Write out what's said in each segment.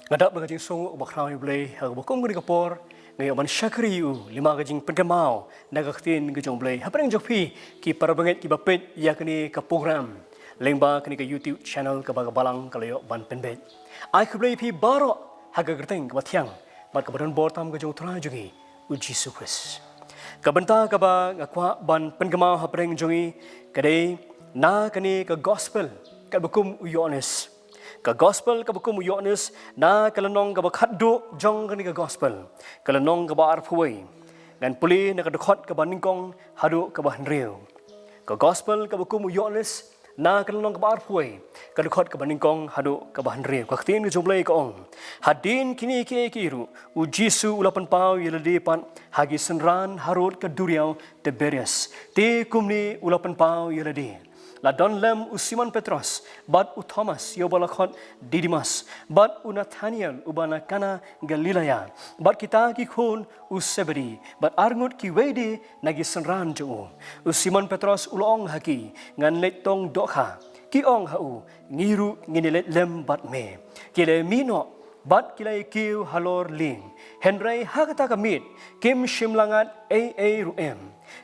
Ngadap dengan jing sung bakal boleh bakum gini kapor ngayon man syakriu lima gajing pengemau naga ktin gajong boleh apa yang jopi ki para banget ki bapet ya kini ke program lengba kini ke YouTube channel ke balang kalau ban penbet ai boleh pi baro haga gerteng ke batiang mat ke badan bortam gajong tra jungi uji sukses kabenta ke ba ngakwa ban pengemau apa yang jungi kadai na kini ke gospel ke bakum uyones ka gospel ka buku Yohanes na kalanong ka bakaddo jong kani ka gospel kalanong ka baar puway ngan puli na kadukot ka baningkong hadu ka bahanriw ka gospel ka buku Yohanes na kalanong ka baar puway kadukot ka baningkong hadu ka bahanriw kaktin ka jumlay ka ong hadin kini kiru u Jisu ulapan pau yaladipan hagi senran harut ka duriaw te beres te kumni ulapan pau yaladi la don lem u Simon Petros bat u Thomas yo balakot Didimas bat u Nathaniel u bana kana Galilea bat kita ki khun u Sebedi bat arngut ki wede nagi senran jo u Simon Petros ulong haki ngan letong dokha ki ong ha u ngiru nginilet lem bat me kile mino bat kilai kiu halor ling Henry hakata kamit kim shimlangat ruem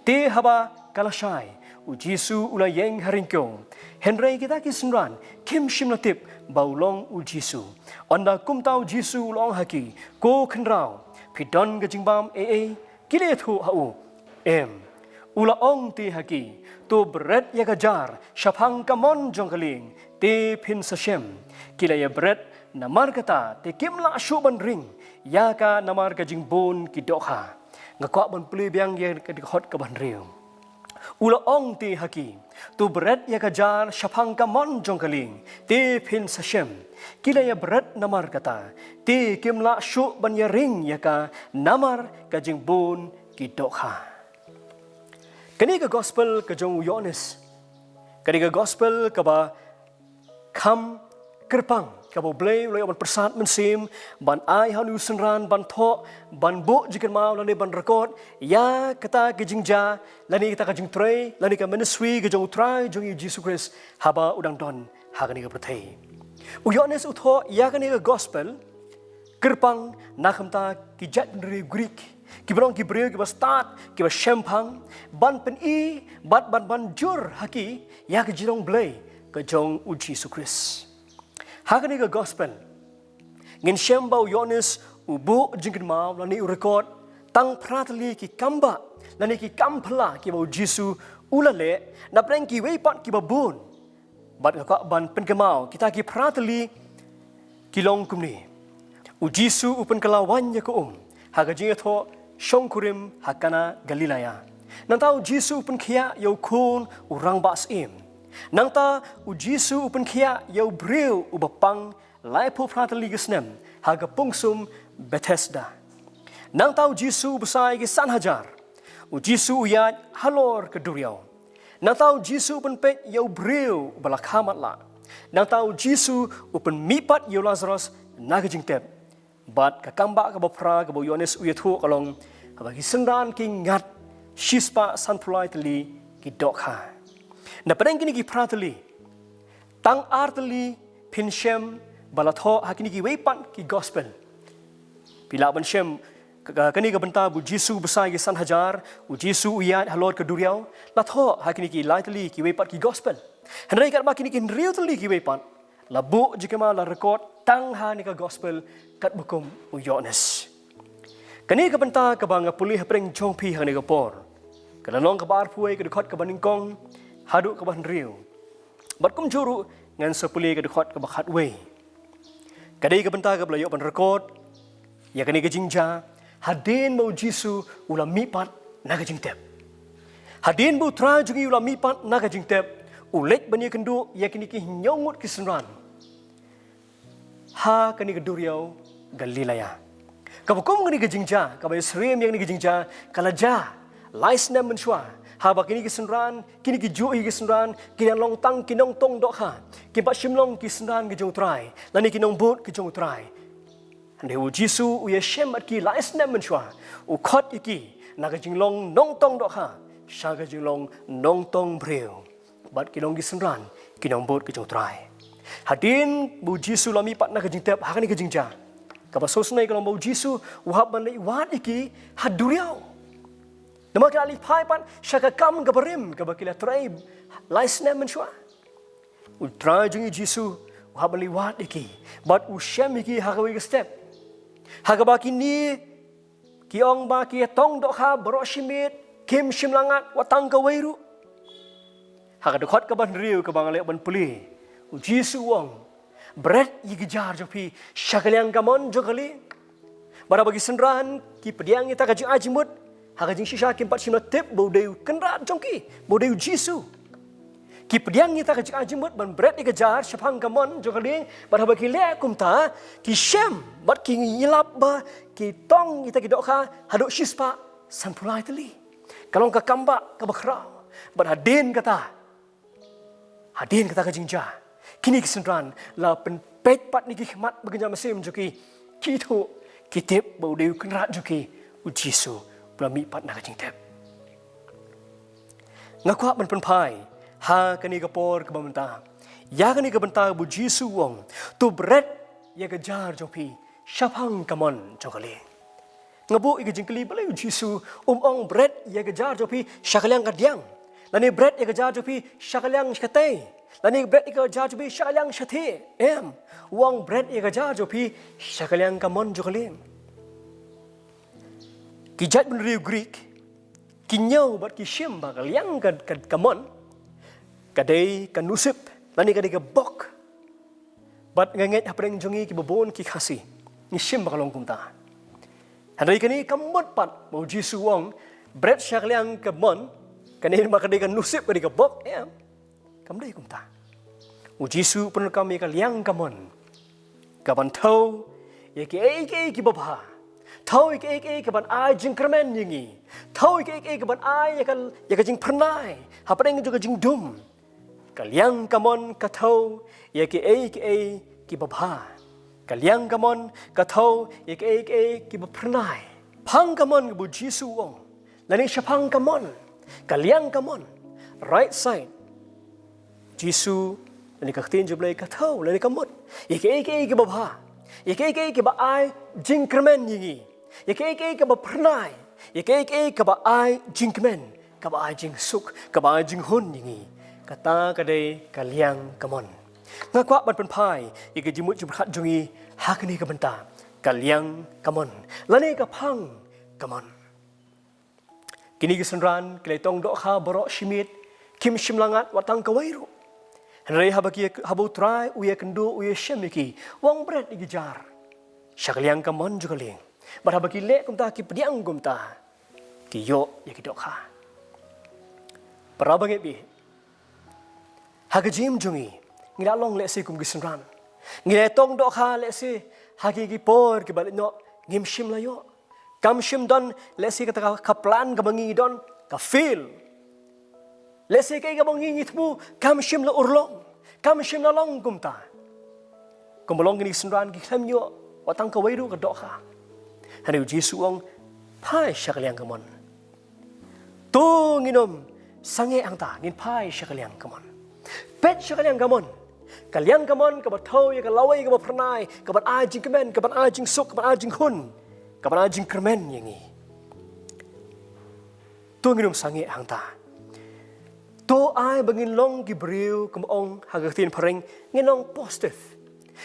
te haba kalashai u Jisu ula yeng haringkyo Henry kita kisenran kim shimlatip baulong u Jisu onda kumtau Jisu ulong haki ko khenrau pidon gajingbam kile thu hau ula ong ti haki tu Bret ya gajar Shaphang kamon jongkaling te pin sashem kile ya Bret namar kata te kimla shuban ring ya ka namar gajingbon kidokha ngakwa ban puli biang ye kadikot ka banriu ula ong ti haki tu Bret ya gajar Shaphang kamon jongkaling te pin sashem kila ya Bret namar kata te kimla shu ban ya ring ya ka namar kajingbon kidokha kani ka gospel ka jong Yohanes kani ka gospel ka ba kham kerpang kabo blay loy ban persat mensim ban ai hanu senran ban tho ban bo jikan mau lani ban rekod ya kata gejingja lani kita kajing tray lani ka ministry gejong try jong Jesus Christ haba udang don hagani ka prathai Yohanes utho ya kani ka gospel kerpang nakamta ki jatri Greek ki brong ki breu ki ba start ki ba Shaphang ban pen ban jur haki ya ka jirong blay ka jong Jesus Christ hakani ka gospel ngin shembau Yohanes ubu jingkin mau lani record tang pratali ki kamba lani ki kampla ki bau Jisu ulale na preng ki weipat ki babun bat ka ban penkemau kita ki pratali ki long kumni u Jisu upen kelawan ya ko haga jinga tho shongkurim hakana Galilea nang tau Jisu upen khia yo khun urang bas im nang ta u Jisu upen khia yo breu u bapang laipo pratali gesnem haga pungsum Bethesda nang tau Jisu besai ke sanhajar u Jisu uyat halor keduriau nang tau Jisu upen pet yo breu balakhamat la nang tau Jisu upen mipat yo Lazarus naga jingtep bat kakamba ka bapra ka bo Yohanes uyathu kalong bagi sendan ki ngat shispa sanpulai tali ki dokha na padang kini ki pratali tang artali pinshem balatho hakini ki weipan ki gospel pila ban shem kani ka benta bu Jisu besai ki sanhajar u Jisu uyat halor ke duriau latho hakini ki laitali ki weipat ki gospel henrai kat makini ki real tali ki weipan labu jika ma la record tang ha ni ka gospel kat bukum u Yohanes kani ka benta ka bang pulih preng jong pi hang ni ka por kalanong ka bar puai ka dekat ka baningkong hadu ke bahan riu bat kum juru ngan sepuli ke dekat ke bakat wei kadai ke benta ke belayok ban rekod ya kani ke jingja hadin mau Jisu ulam mipat naga jingtep hadin bu tra jungi ulam mipat naga jingtep ulek bani kendu ya kini ki nyongut ki senran ha kani ke duriau Galilea kabukum kani ke jingja kabay srim yang ni ke jingja kalaja laisnem menshwa haba kini kisenran kini ki jui kisenran kini long tang kinong tong dokha ki ba shimlong kisenran ki jong trai lani kinong but ki jong trai Hande u Jisu u ye shem at ki lais nem menchwa. U khot iki naga jinglong nong tong dok ha. Shaga jinglong nong tong breu. Bat kilong gisenran kinong bot ke jong trai. Hadin bu Jisu lami pat naga jing tep hakani ke jingja. Kaba sosnai kalau bu Jisu uhab ban lei wat iki haduriau. Nama kala li pai pat shaka kam gabarim kaba kila trai lais nem menchwa. U trai jing Jisu uhab ban lei wat iki. Bat u shem iki hakawi ke step. Hakabaki ni kiong ba ki tong dok ha broshimit kim shimlangat watang ka weiru. Hakadekot ka ban riu ka bang le ban puli. U Jisu wong Bret yigejar jopi syakaliang gamon jokali. Bara bagi senran ki pediang ita kajing ajimut hakajing shisha kim pat shimna tip bodeu kenrat jongki bodeu Jisu. Ki pediang ita kajing ajimut ban Bret yigejar Shaphang gamon jokali bara bagi le kumta ki shem bat ki ngilap ba ki tong ita ki dokha haduk shispa sanpulai teli. Kalong ka kamba ka bakrau ban hadin kata kajing jah. Kini kesenran la penpet pat ni hikmat baganya mesim joki kitu kitip bau dew kenrat joki u Jisu belami pat nak jing tep. Ngakwa man penpai ha kani kapor ke bamenta. Ya kani ke benta bu Jisu wong tu Bret ya kejar jopi Shaphang kamon jokali. Ngabu ige jingkeli balai u Jisu ong Bret ya kejar jopi syakaliang kadiang. Lani Bret ya kejar jopi syakaliang shkatai. Lani Bret ika jajupi syakaliang syati. Wang Bret ika jajupi syakaliang kamon jokalim. Kijat beneriu Greek. Kinyau bat kishim bakaliang kamon. Kadai kanusip. Lani kadai kabok. Bat nganget hapreng jongi kibabon kikasi. Nishim bakalong kumta. Handai kani kamot pat mau Jisu wang Bret syakaliang kamon. Kani makadai kanusip kadai kabok. Kamdai kumta. U Jisu pun kami kaliang kamon. Kaban tau ya ki babha. Tau ki kaban ai jing kermen yingi. Tau ki kaban ai ya ka jing pernai. Hapadeng juga jing dum. Kaliang kamon ka tau ya ki babha. Kaliang kamon ka tau ya ki pernai. Pang kamon bu Jisu wong. Lani Shaphang kamon. Kaliang kamon. Right side. Jisu lani kaktin jublai katau lani kamut. Iki ke babha. Iki ke ba ai jing kermen yingi. Iki ke ba pernai. Iki ke ba ai jing kemen. Ka ba ai jing suk. Ka ba ai jing hun yingi. Kata kadai kaliang kamon. Ngakwa ban penpai. Iki jimut jumhat jungi hakni ka benta. Kaliang kamon. Lani kapang kamon. Kini kesenran kelaitong dokha borok shimit. Kim shimlangat watang kawairu. Henry habu try uya kendo uya shemiki wang Bret igijar. Syakaliang kamon juga ling. Barhabaki lek kumta ki pediang kumta. Ki yo ya ki dokha. Parabang ebi. Hagajim jungi. Ngila long lek si kum gisenran. Ngila tong dokha lek si hagi ki por ki balik no ngim shim layo. Kam shim don lek si kata kaplan kabangi don ka feel. Lesi kay kabang ngingit mo, kam shim la urlong, kam shim la long kumta. Kumulong gini senran kiklam nyo, watang kawairu ka dokha. Haniu Jisu ang pai syakaliang kamon. Tu nginom sange ang ta, ngin pai syakaliang kamon. Pet syakaliang kamon. Kaliang kamon kabat tau ya kalawai kabat pernai, kabat ajing kemen, kabat ajing suk, kabat ajing hun, kabat ajing kermen yangi. Tu nginom sange ang ta. To ai bangin long gibriu kumong hagatin pareng nginong positive.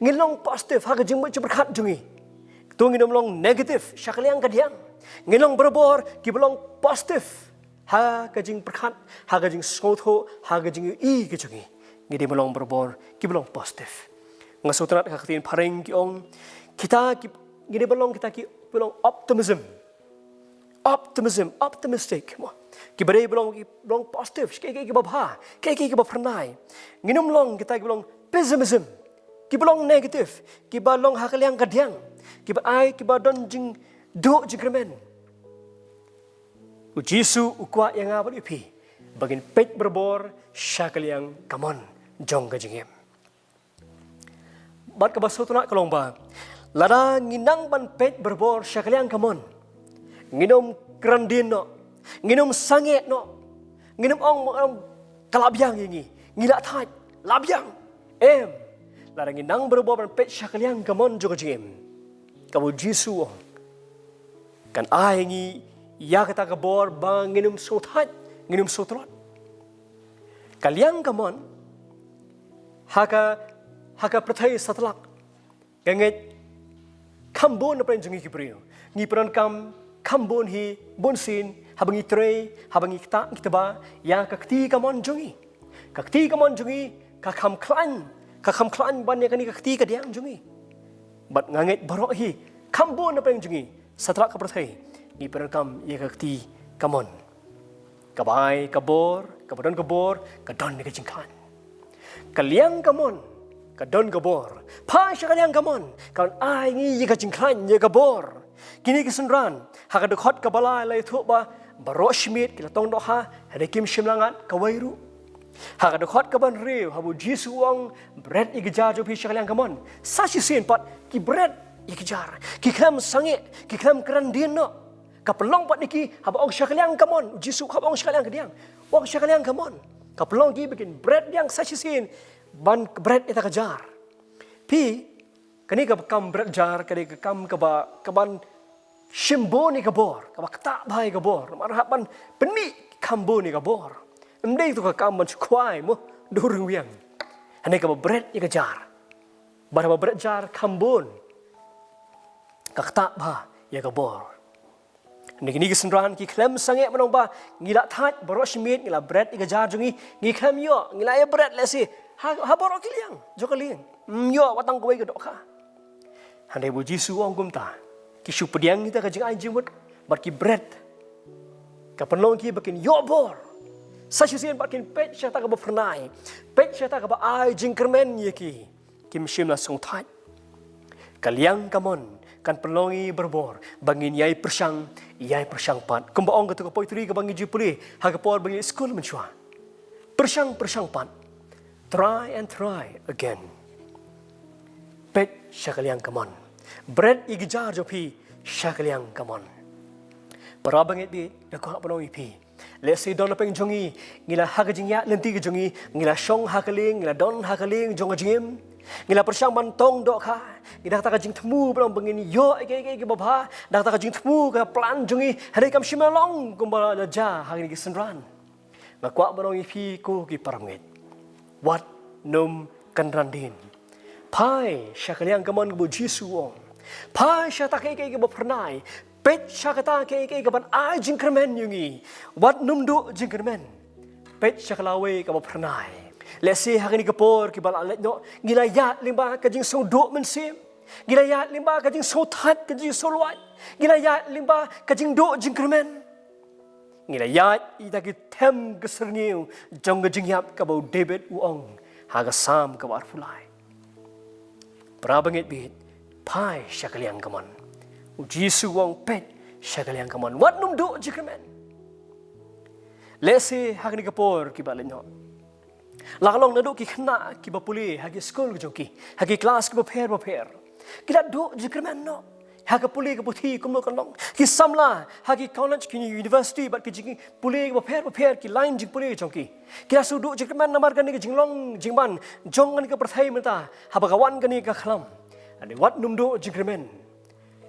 Nginong positive hagajing mo berkat jungi. To nginom long negative syakaliang kadiang. Nginong berbor giblong positive hagajing berkat hagajing sotho hagajing i kejungi. Ngidi melong berbor giblong positive. Ngasutrat hagatin pareng kiong kita ngidi belong kita ki belong optimism. Optimistic. Kibadai belong positif, kiki babha, kiki bapernai. Nginum long kita belong pessimism, kibelong negatif, kibalong hakaliang kadiang, kibai kibadon jing do jingremen. Ujisu ukwa yang abad ipi, bagin pet berbor syakaliang kamon jong kajingem. Bat kabasut nak kalong ba, Lada nginang ban pet berbor syakaliang kamon. Nginom kerandin no. Nginom sanget no. Nginom ong kalabyang ini. Ngila thaj. Labyang. Lada nginang berbor ban pet syakaliang kamon juga jim. Kamu Jisu ong. Kan ai ngi ya kata kabor bang nginum sothaj. Nginum sotrot. Kaliang kamon. Haka prathai satlak. Ganget kambon apa yang jungi kipriu. Ngi peran kambon hi bonsin habangi tre habangi kita ba ya kakti kamon jungi. Kakti kamon jungi kakam klan ban ya kani kakti kadiang jungi. Bat nganget barok hi kambon apa yang jungi satlak ka prathai. Ngi peran ya kakti kamon. Kabai kabor kadon ni kajingkan. Kaliang kamon, kadon kabor. Pasya kaliang kamon, kan ai ngi yika jingklan ye kabor. Kini kesenran, haka dekot kabala lai thuk ba barok shmit kila tong doha hadekim shimlangat kawairu. Haka dekot kaban riu habu Jisu wong Bret igejar jo pisya kaliang kamon. Sashi sin pat ki Bret igejar, ki klam sange, ki klam kerandin no. Kapelong pat niki haba ong syakaliang kamon, Jisu haba ong syakaliang kediang. Ong syakaliang kamon. Kapelong ki bikin Bret yang saksisin ban Bret ita kejar. Pi kani ka kam Bret jar kani ka kam kaban shimbo ni kabor, ka tak bai kabor, marhaban penmi kambo ni kabor. Emdei tu ka kam ban kwai mo durung wiang. Hane ka Bret ya kejar. Bara Bret jar kambon. Ka tak ba ya kabor. Niki kesenran ki klem sange manong ba ngila thaj barok shmit ngila Bret igajar jungi ngi klem yo ngila ya Bret lesi ha barok kiliang jokalin yo watang koi gedok ka handai bu Jisu ong kumta ki shu pediang kita ka jing ai jimut bar ki Bret ka penlong ki bakin yo bor sasien bakin pet syata ka ba pernai pet syata ka ba ai jing kermen ye ki kim shim la song thaj kaliang kamon kan pelongi berbor bangin yai persang pat kumbaong ketuk poitri ke bangi jupuli hagapor bangi school menchua persang pat try and try again pet syakaliang kamon Bret igejar jopi syakaliang kamon para bangit bi dakok pelongi pi lesi don peng jongi ngila hagajing ya lenti ke jongi ngila shong hakaling ngila don hakaling jong jim ngila persang bantong dok ka ngila ta kajing temu belum bengini yo ke babha dak ta kajing temu ka plan jungi hari kam shimalong kumbala laja hari ki senran ngakwa belong ipi ko ki paramget wat num kanrandin pai syakaliang kamon bu Jisu wong pai syata ke bapernai pet syakata ke ban ai jingkermen yungi wat num do jingkermen pet syakalawe ka bapernai lesi hari ni kapor ki bal alet no gilayat limba kajing sodok mensim gilayat limba kajing sotat kajing solwat gilayat limba kajing do jingkermen gilayat ita ki tem keserniu jong kajing yap ka bau David uong haga sam ka war fulai prabangit bit pai syakaliang kamon Jisu wong pet syakaliang kamon wat num do jingkermen lesi hari ni kapor ki bal alet no lakalong na do ki khna ki bapuli hagi school ki jongki hagi class ki baper kila do jikremen no haga puli ki puthi kumno kanlong ki samla hagi college ki university bat ki jing puli ki baper ki line jing puli ki jongki kila su do jikremen namar kan ki jinglong jingban jong kan ki perthai menta habagawan kan ki khlam ade wat num do jikremen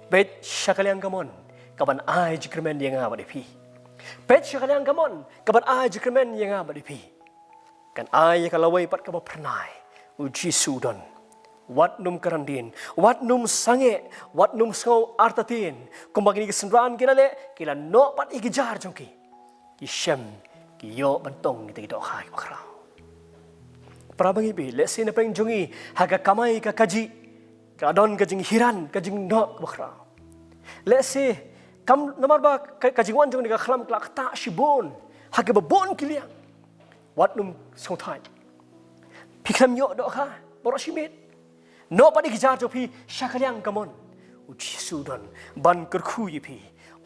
bet syakaliang kamon kaban ai jikremen yang ngaba depi bet syakaliang kamon kaban ai jikremen yang ngaba depi kan ai kalawai pat ka pernai uji sudon wat num karandin wat num sange wat num so artatin kumbagini kesenran kila no pat igejar jongki isem ki yo bantong kita dok hai bakra prabangi bi lesin peng jongi haga kamai ka kaji ka don kajing hiran kajing no bakra lesi kam nomor ba kajing wan jong ka khlam klak ta shibon haga babon kiliang wat num sotai pikam yo dok ha boroshimit no padi gijar jopi syakaliang kamon uji sudan ban kerkhu yipi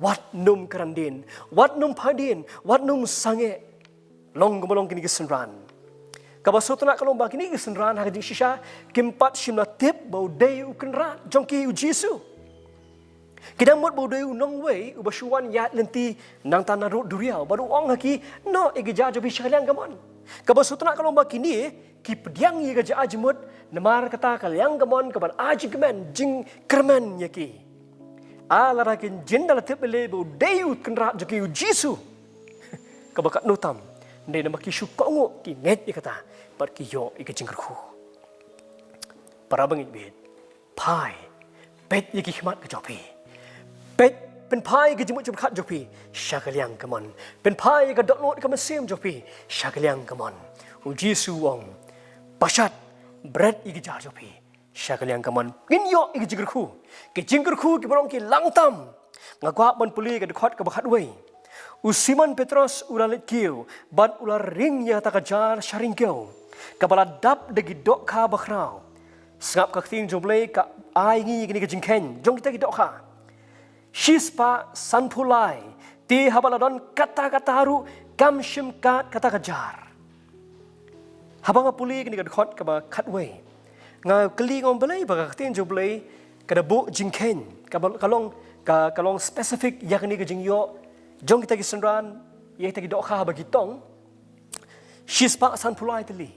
wat num karandin wat num padin wat num sange long gomolong kini kesenran Kabasoto nak kalong bagi ni kesenran hak jing shisha kimpat shimla tip bau day ukenrat jongki u Jisu. Kita mut bau day nong way ubashuan yat lenti nang tanah rut duriau baru ong haki no egeja jobi shaliang gamon. Kabasoto nak kalong bagi ni ki pediang ye gaja ajmut namar kata kaliang gamon kaban aji kemen jing kermen yaki. Alarakin jendal tip le bau day ukenrat jongki u Jisu. Kabakat nutam. Ndai nama kishu kongo ki nget ikata par ki yo ikajingkerku. Para bangit bit pai pet yaki khmat ke jopi. Pet pen pai ke jimut jumkat jopi syakaliang kamon. Pen pai ke doknot ke mesim jopi syakaliang kamon. Uji suwong pasat Bret ikejar jopi syakaliang kamon. Ngin yo ikajingkerku. Ke jingkerku ki borong ki langtam. Ngagwa ban puli ke dekat ke bakat wei. Usiman Petros ulalit kiu, ban ular ring ya takajar sharing kiu. Kabala dap degi dok ka bakrau. Sengap kakting jomble ka aingi gini ke jingken, jong kita dok ka. Shispa sanpulai, ti habaladon kata-kata haru kam shimkat kata kajar. Habang apuli gini ke dekot ka ba katway. Nga keli ngombelai ba kakting jomble kada bu jingken, kalong spesifik yakni ke jingyo. Jong kita gisenran, ia kita gidokha bagi tong. Shispa san pulai teli.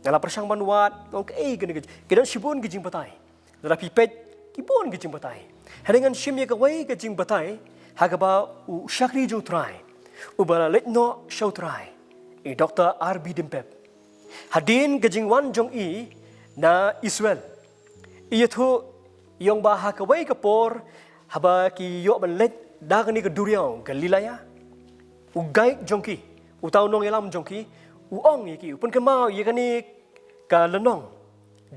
Ngala persang banuat, ngong ke gini. Kidan shibun gijing batai. Dara pipet kibun gijing batai. Hadangan shim ye kawai gijing batai, hagaba u shakri jo trai. Ubala letno show trai. Dr. RB Dimpep. Hadin gijing wan jong na Israel. Ia tu yong bah kawai kapor haba ki yok banlet dagani ke duriau Galilaya ugai jongki utau nong elam jongki uong yaki upun kemau yakani ka lenong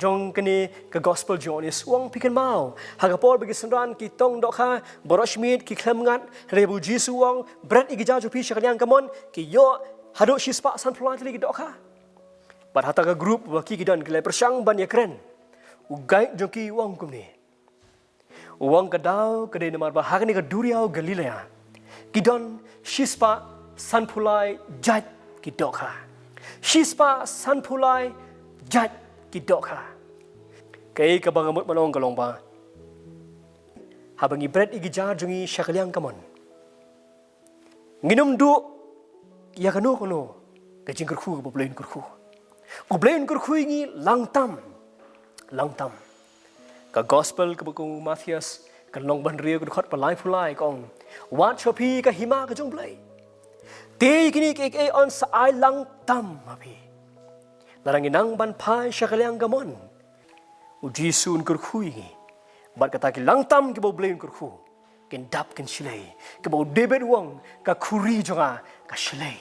jong kani ke gospel jonis uong pikan mau hagapor bagi senran ki tong dokha boroshmit ki klemngat rebu Jisu uong Bret igija jopi syakaliang kamon ki yo hado shispa san pulai tali dokha par hata ka group waki kidan gilai persang ban yakren ugai jongki uong kumni uang kadau kedai namar bahag ni ke duriau Galilea. Kidon shispa sanpulai jat kidokha. Shispa sanpulai jat kidokha. Kay kabangamut manong kalong ba. Habang Bret igijar jungi syakaliang kamon. Nginum du ya kano kajing kurku bablain kurku. Bablain kurku ini langtam. Ka gospel ke buku Matius ke long ban rio ke dekat pelai pulai kong wat chopi ke hima ke jomblai te kini ke on sa ai lang tam api larang inang ban pai syakaliang gamon uji sun kurkhui bat kata ki lang tam ke boblin kurku ken dap ken shilei ke bo debet wong ka khuri jonga ka shilei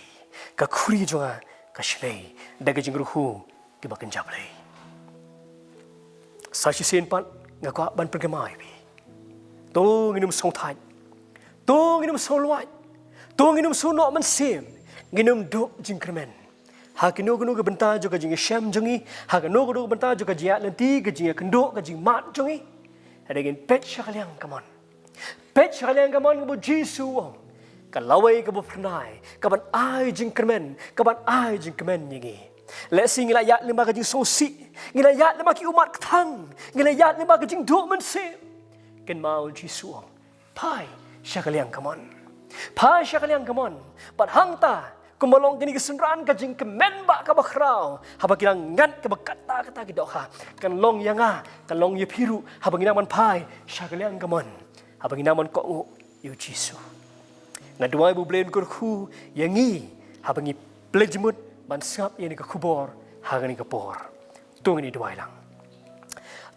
ka khuri jonga ka shilei daga jingruhu ke baken jablai sashi sen pat ngakwa ban pergamai bi to nginum song thai to nginum solwat to nginum suno man sim nginum do jingkremen hakino gnu ke benta jo ka jing sham jongi hakino gnu benta jo ka jia lenti ka jing kendo ka jing mat jongi adagin pet syakaliang kamon bo Jisu ka lawai ka bo pernai ka ban ai jingkremen nyingi let sing layat lima kajing sosi ngilayat lima ki umat ketang ngilayat lima kajing duk mensim ken mau Jisu pai syakaliang kamon pat hangta kumalong kini kesenran kajing kemen ba ka bakrau haba kilang ngat ke bakata kata kidokha kan long yanga kan long ye piru haba nginaman pai syakaliang kamon haba nginaman ko yu Jisu ngaduai bu blen kurku yangi haba ngi plejmut ban sap ini ke kubor hagani ke por tung ini dua lang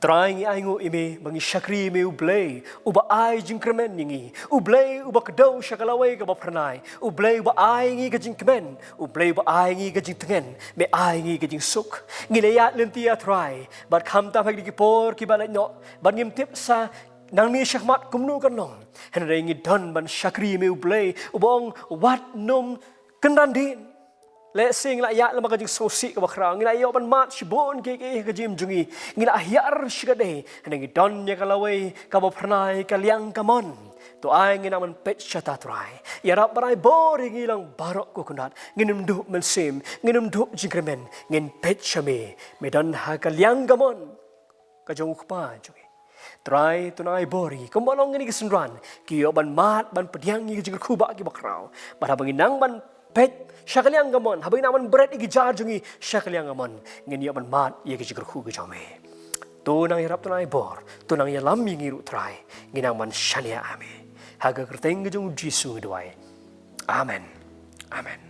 trying aingu ime bangi syakri me ublay uba ai jingkremen ningi ublay uba kedau syakalawai ke bapranai ublay uba ai ngi ke jingkremen ublay uba ai ngi ke jingtengen me ai ngi ke jingsuk ngilayat lentia try bat kham ta phai ki por ki balai no ban ngim tip sa nang ni syahmat kumnu kanong henre ngi don ban syakri me ublay ubong wat num kendandin let sing la ya lama kajing sosi ke bakrang ngila yo ban mat shibon ke kajim jungi ngila ahyar shigade nang don ya kalawai ka bo pernai kaliang kamon To ay nginaman pet siya tatray. Yarap baray boring ilang barok ko kunat. Nginumduk melsim, nginumduk jingkremen, ngin pet siya me. Medan hakalyang gamon. Kajong ukpa, jogi. Try tunay bori, kumbalong ngini kesenran. Kiyo ban mat, ban pediang igi jingkar kubak ki bakraw. Barhabang inang ban pet, syakalyang gamon. Habang inaman Bret igi jarjungi, syakalyang gamon. Ngin ban mat, igi jingkar kubak jame. Tunang hirap tunay bor, tunang yalam yung iru try, ginang man syania ame. Haga kerteng gejong Jisu ngeduay. Amen. Amen.